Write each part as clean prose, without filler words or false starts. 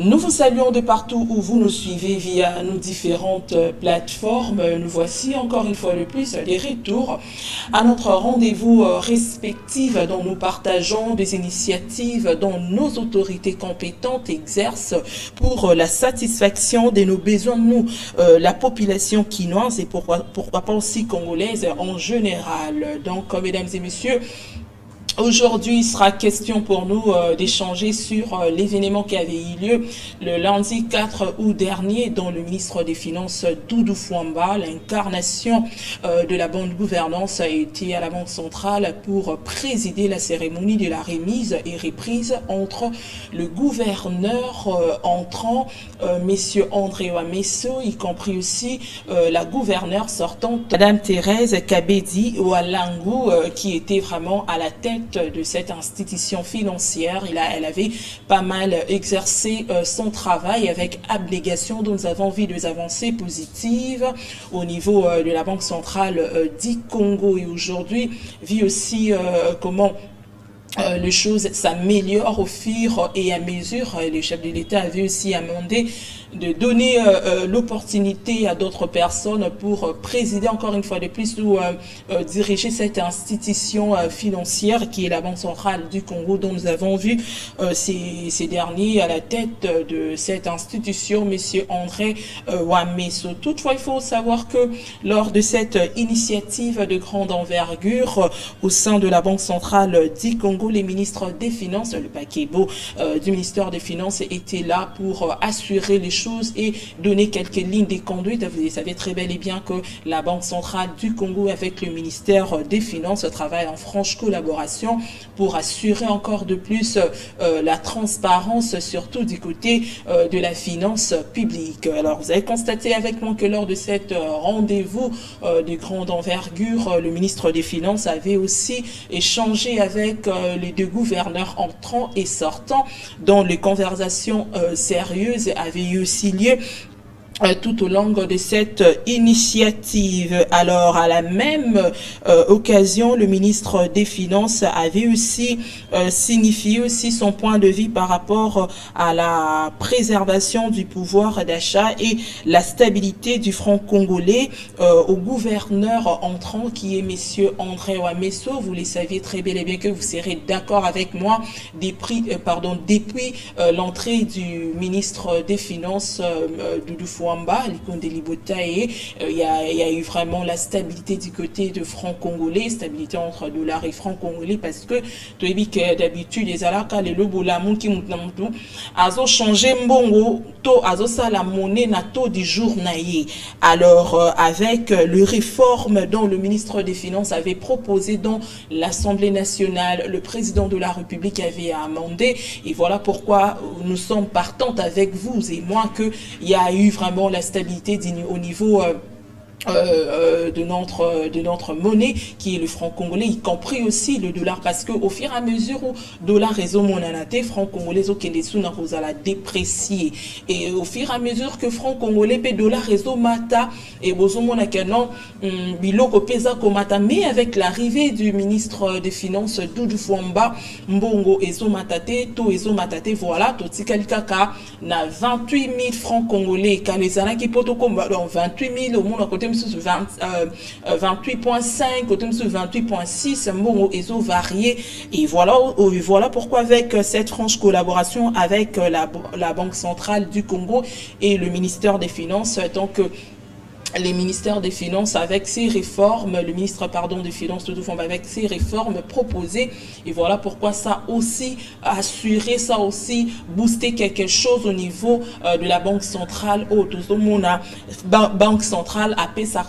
Nous vous saluons de partout où vous nous suivez via nos différentes plateformes. Nous voici encore une fois de plus des retours à notre rendez-vous respectif dont nous partageons des initiatives dont nos autorités compétentes exercent pour la satisfaction de nos besoins, nous, la population quinoise et pourquoi pas aussi congolaise en général. Donc, mesdames et messieurs, aujourd'hui, il sera question pour nous d'échanger sur l'événement qui avait eu lieu le lundi 4 août dernier, dont le ministre des Finances Doudou Fouamba, l'incarnation de la bonne gouvernance, a été à la Banque centrale pour présider la cérémonie de la remise et reprise entre le gouverneur entrant, messieurs André Ouamesso, y compris aussi la gouverneure sortante, Madame Thérèse Kabedi Oualangou, qui était vraiment à la tête de cette institution financière. Elle avait pas mal exercé son travail avec abnégation, dont nous avons vu des avancées positives au niveau de la Banque centrale du Congo. Et aujourd'hui, vu aussi comment les choses s'améliorent au fur et à mesure. Le chef de l'État avait aussi amendé de donner l'opportunité à d'autres personnes pour présider encore une fois de plus ou diriger cette institution financière qui est la Banque centrale du Congo, dont nous avons vu ces derniers à la tête de cette institution, monsieur André Ouamesso. Toutefois, il faut savoir que lors de cette initiative de grande envergure au sein de la Banque centrale du Congo, les ministres des Finances, le paquet beau du ministère des Finances était là pour assurer les choses et donner quelques lignes de conduite. Vous savez très bel et bien que la Banque centrale du Congo avec le ministère des Finances travaille en franche collaboration pour assurer encore de plus la transparence, surtout du côté de la finance publique. Alors vous avez constaté avec moi que lors de cet rendez-vous de grande envergure, le ministre des Finances avait aussi échangé avec les deux gouverneurs entrants et sortants, dont les conversations sérieuses avaient eu aussi lieu tout au long de cette initiative. Alors, à la même occasion, le ministre des Finances avait aussi signifié aussi son point de vue par rapport à la préservation du pouvoir d'achat et la stabilité du franc congolais au gouverneur entrant qui est monsieur André Ouamesso. Vous le saviez très bel et bien que vous serez d'accord avec moi depuis l'entrée du ministre des Finances Doudou Fouamba, il y a eu vraiment la stabilité du côté de franc congolais, stabilité entre dollars et franc congolais, parce que tu as vu que d'habitude les alaka les lobolamu qui mutamutu azo changer mbongo to azo ça la monnaie na taux du jour naïe. Alors avec le réforme dont le ministre des Finances avait proposé dans l'Assemblée nationale, le président de la République avait amendé, et voilà pourquoi nous sommes partantes avec vous et moi que il y a eu vraiment la stabilité au niveau de notre monnaie qui est le franc congolais, y compris aussi le dollar, parce que au fur et à mesure où dollar réseau monanaté, franc congolais au Kendesu n'a pas la déprécier, et au fur et à mesure que franc congolais pe dollar réseau mata et bozo monakeno biloko pesa komata, mais avec l'arrivée du ministre des Finances Doudou Fouamba, mbongo ezo matate to ezo matate, voilà to tikali kaka na 28 000 francs congolais kalezana ki poto komba donc 28 000 au monde à côté 28.5, côté 28.6, bon, ils ont varié. Et voilà pourquoi avec cette franche collaboration avec la Banque centrale du Congo et le ministère des Finances, donc les ministères des Finances avec ces réformes, le ministre des Finances tout avec ces réformes proposées, et voilà pourquoi ça aussi assuré, ça aussi boosté quelque chose au niveau de la Banque centrale. Banque centrale ça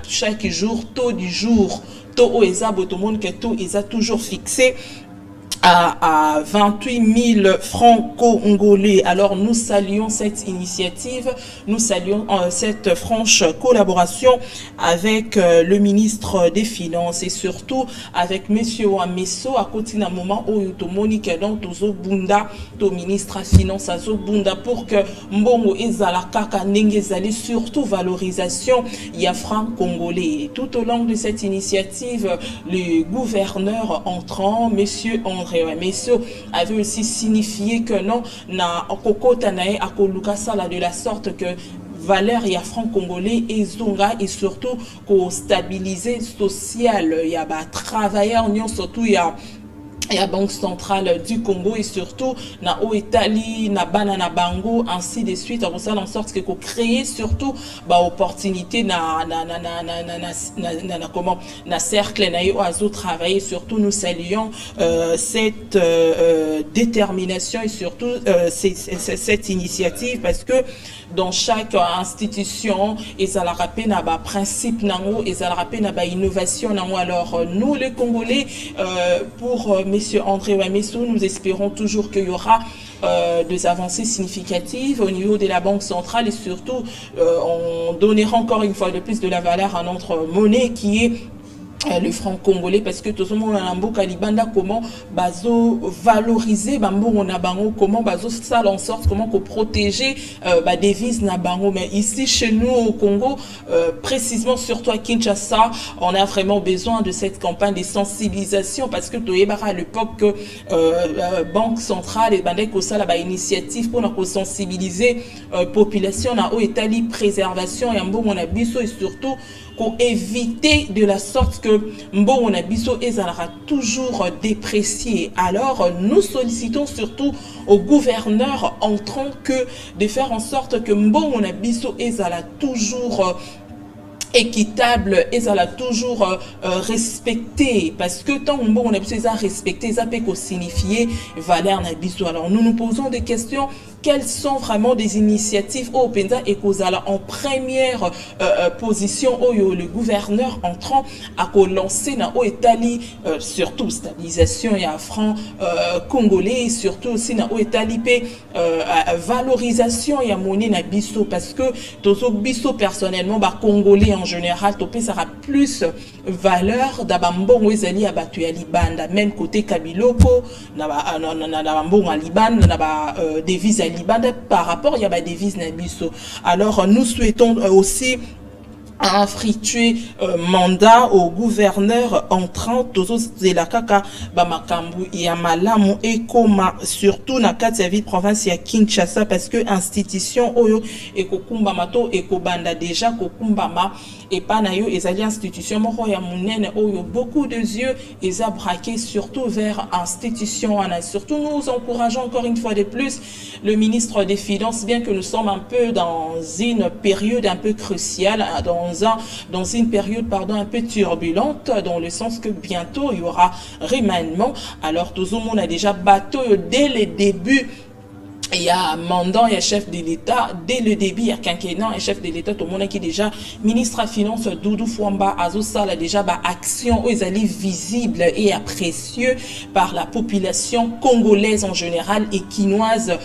chaque jour, taux du jour, taux ESA, tout le monde que taux ESA toujours fixé à 28 000 francs congolais. Alors nous saluons cette initiative, nous saluons cette franche collaboration avec le ministre des Finances et surtout avec monsieur Ouamesso à côté d'un moment où Monique donc tozo bunda to ministre des Finances azo bunda pour que mbongo ezala kaka ndenge ezali, surtout valorisation ya franc congolais. Et tout au long de cette initiative, le gouverneur entrant monsieur André André Wameso avait aussi signifié que non, na okokota nae akoluka sala de la sorte que valeur ya franc congolais et zonga et surtout ko stabiliser social ya ba travailleurs nyon surtout ya la Banque centrale du Congo et surtout na o Italie na banana bango ainsi de suite en ça en sorte que ko créer surtout ba opportunité na comment na cercle na yo azo travailler surtout nous saluons cette détermination et surtout cette initiative parce que dans chaque institution et ça la rappelle na ba principe nango et ça la rappelle na ba innovation nango alors nous les Congolais pour Monsieur André Wameso, nous espérons toujours qu'il y aura des avancées significatives au niveau de la Banque centrale et surtout on donnera encore une fois de plus de la valeur à notre monnaie qui est le franc congolais parce que tout le monde a un beau calibanda comment bazo valoriser bambo na bango comment bazo ça en sorte comment qu'on protéger ba devise na bango mais ici chez nous au Congo précisément surtout à Kinshasa on a vraiment besoin de cette campagne de sensibilisation parce que toyebara à l'époque que banque centrale et bandé ko ça la initiative pour nous sensibiliser population na o Italie préservation et mbo on a biso et surtout pour éviter de la sorte que Mbongo Nabiso ezalera toujours déprécié. Alors, nous sollicitons surtout au gouverneur entrant que de faire en sorte que Mbongo Nabiso ezala toujours équitable et ça l'a toujours respecté parce que tant on a besoin de respecter ça peut signifier valeur nabiso. Alors nous nous posons des questions, quelles sont vraiment des initiatives au Penza et Kozala en première position où le gouverneur entrant à lancer na au Italie surtout stabilisation et à franc congolais surtout aussi na au Italie valorisation et à monnaie na biso parce que tozo biso personnellement ba congolais en général topé ça aura plus valeur d'abambongo ezali abatu ya libanda même côté kabiloko na ba mbongo à libanda na ba devise à libanda par rapport il y a ba devise na biso. Alors nous souhaitons aussi infructueux mandat au gouverneur entrant tozo zela kaka ba makambu ya malamu ekoma surtout na kati ya ville province ya Kinshasa parce que institution oyo ekokumba mato ekobanda déjà kokumba ma et pas na yo ezali institution moko ya munene oyo beaucoup de yeux eza braqué surtout vers institution ana surtout nous encourageons encore une fois de plus le ministre des Finances bien que nous sommes un peu dans une période un peu cruciale dans une période un peu turbulente dans le sens que bientôt il y aura remaniement. Alors tout le monde a déjà bateau dès le début. Il y a mandant, il y a chef de l'État, dès le début, il y a quinquennat et chef de l'État, tout le monde qui est déjà ministre des Finances, Doudou Fouamba, Azosal, a déjà action, ils allaient visible et apprécieux par la population congolaise en général et quinoise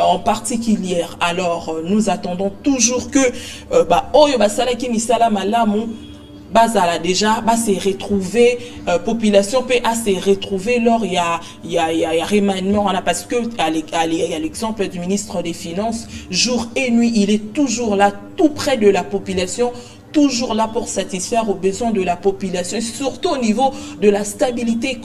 en particulier. Alors, nous attendons toujours que, Oyo Basala qui misala malamu, bazala déjà se retrouver population peut à se retrouver lors il y a remaniement parce que à l'exemple du ministre des Finances jour et nuit il est toujours là tout près de la population toujours là pour satisfaire aux besoins de la population surtout au niveau de la stabilité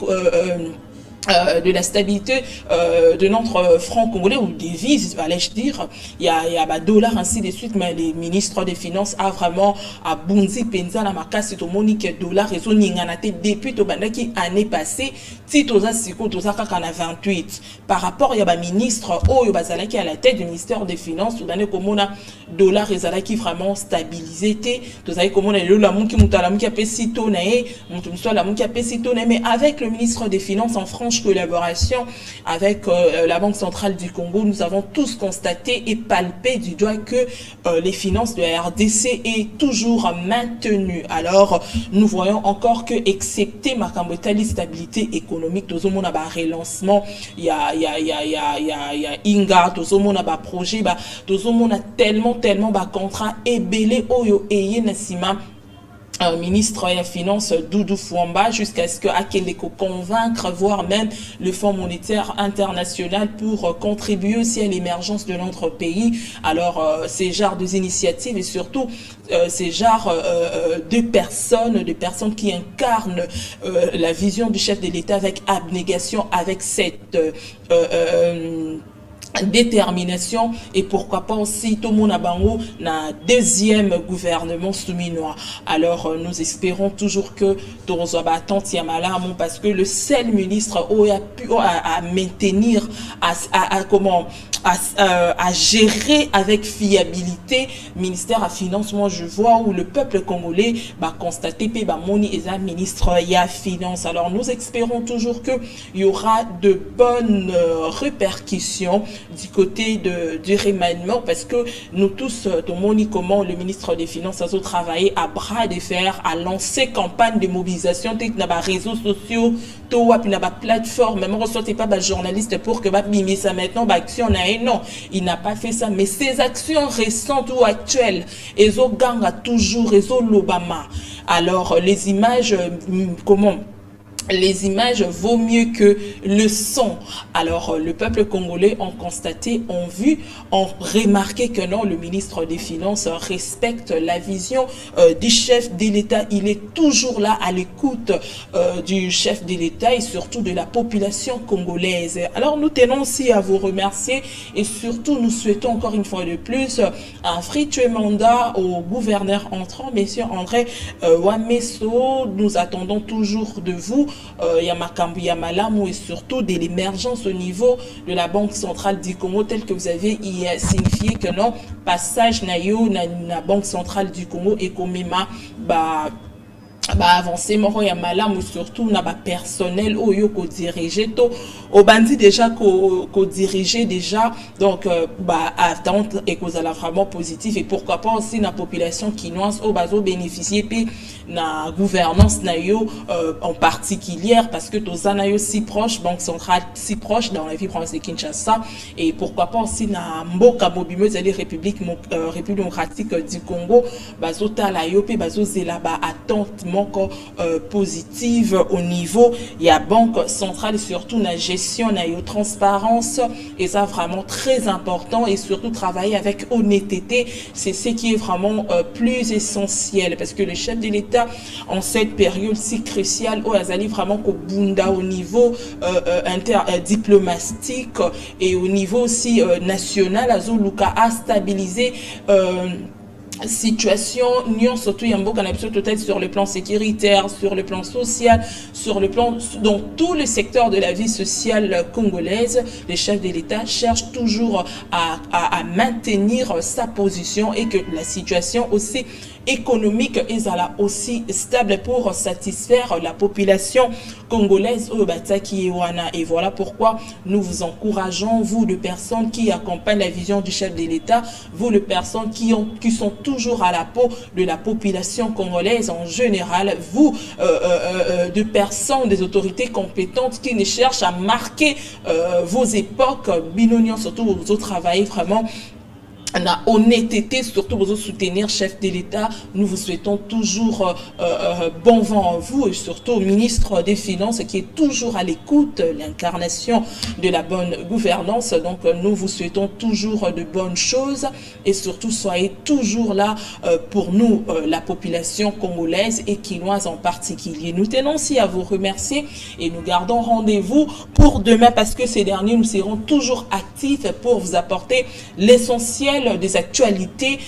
de notre franc congolais ou devise, allais-je dire, il y a dollar ainsi de suite, mais les ministres des Finances a vraiment à Bunzi Penza la makasi to monique dollar et son ninganate depuis to bandaki année passée si toza siko toza kaka na 28 par rapport il y a ministre oyo bazalaki à la tête du ministère des Finances tout d'année comme on a dollar ezalaki vraiment stabilisé tozali comme on a le la munki mutala munki apesi to na e mutu mso la munki apesi to na mais avec le ministre des Finances en franche collaboration avec la Banque centrale du Congo, nous avons tous constaté et palpé du doigt que les finances de la RDC est toujours maintenues. Alors, nous voyons encore que, excepté Makambotali stabilité économique, tout le monde a un relancement, il y a Inga, tout le monde a un projet, tout le monde a tellement contrat et belé oyo eye nasima ministre des Finances Doudou Fouamba jusqu'à ce que Akeleko convaincre, voire même le Fonds monétaire international pour contribuer aussi à l'émergence de notre pays. Alors, ces genres d'initiatives et surtout ces genres de personnes qui incarnent la vision du chef de l'État avec abnégation, avec cette détermination et pourquoi pas aussi tout le monde a bango na deuxième gouvernement souminois. Alors nous espérons toujours que Torozaba Tantiamalamu parce que le seul ministre a pu à maintenir à gérer avec fiabilité ministère à finance. Moi je vois où le peuple congolais va constater que Moni est un ministre à finance. Alors nous espérons toujours que il y aura de bonnes répercussions du côté du remaniement parce que nous tous, tout le monde, comment le ministre des Finances a travaillé à bras de fer, à lancer campagne de mobilisation, dans les réseaux sociaux, dans les plateformes, même ressortez pas les journalistes pour que bimé ça maintenant, action non, il n'a pas fait ça, mais ces actions récentes ou actuelles, ils ont gang toujours, ils ont l'Obama. Alors les images, les images vaut mieux que le son. Alors, le peuple congolais ont constaté, ont vu, ont remarqué que non, le ministre des Finances respecte la vision du chef de l'État. Il est toujours là à l'écoute du chef de l'État et surtout de la population congolaise. Alors, nous tenons aussi à vous remercier et surtout, nous souhaitons encore une fois de plus un fructueux mandat au gouverneur entrant, monsieur André Wameso. Nous attendons toujours de vous Yamakambu Yamalamu et surtout de l'émergence au niveau de la Banque centrale du Congo tel que vous avez signifié que non, passage nayo na Banque centrale du Congo et komema avancer moro ya malamu surtout na personnel oyo ko diriger to au bandi déjà ko diriger déjà donc attente et kozala vraiment positif et pourquoi pas aussi na population quinoise au bazo bénéficier puis na gouvernance na yo en particulière parce que tozana yo si proche Banque centrale si proche dans la vie province de Kinshasa et pourquoi pas aussi na mboka mobimeux c'est-à-dire République démocratique du Congo bazo tala yo pe bazo zela attente positive au niveau il y a Banque centrale et surtout la gestion la transparence et ça vraiment très important et surtout travailler avec honnêteté c'est ce qui est vraiment plus essentiel parce que le chef de l'État en cette période si cruciale où Azali vraiment qu'au bunda au niveau diplomatique et au niveau aussi national Azoluka a stabilisé situation Nyon surtout Yambo Canapso total sur le plan sécuritaire, sur le plan social, sur le plan dans tous les secteurs de la vie sociale congolaise, les chefs de l'État cherchent toujours à maintenir sa position et que la situation aussi économique est aussi stable pour satisfaire la population congolaise au Bataki et Wana. Et voilà pourquoi nous vous encourageons, vous les personnes qui accompagnent la vision du chef de l'État, vous les personnes qui sont toujours à la peau de la population congolaise en général, vous de personnes, des autorités compétentes qui ne cherchent à marquer vos époques, binonions surtout vous travaillez vraiment la honnêteté, surtout vous soutenir chef de l'État. Nous vous souhaitons toujours bon vent à vous et surtout au ministre des Finances qui est toujours à l'écoute, l'incarnation de la bonne gouvernance. Donc nous vous souhaitons toujours de bonnes choses et surtout soyez toujours là pour nous, la population congolaise et quinoise en particulier. Nous tenons aussi à vous remercier et nous gardons rendez-vous pour demain parce que ces derniers nous serons toujours actifs pour vous apporter l'essentiel des actualités.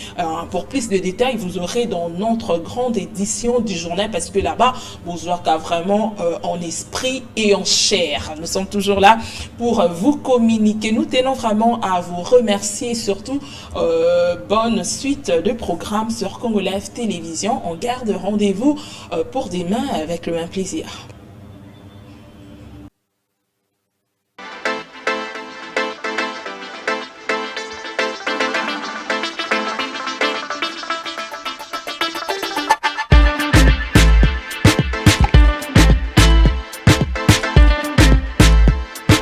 Pour plus de détails, vous aurez dans notre grande édition du journal parce que là-bas, vous aurez vraiment en esprit et en chair. Nous sommes toujours là pour vous communiquer. Nous tenons vraiment à vous remercier et surtout bonne suite de programmes sur Congo Live Télévision. On garde rendez-vous pour demain avec le même plaisir.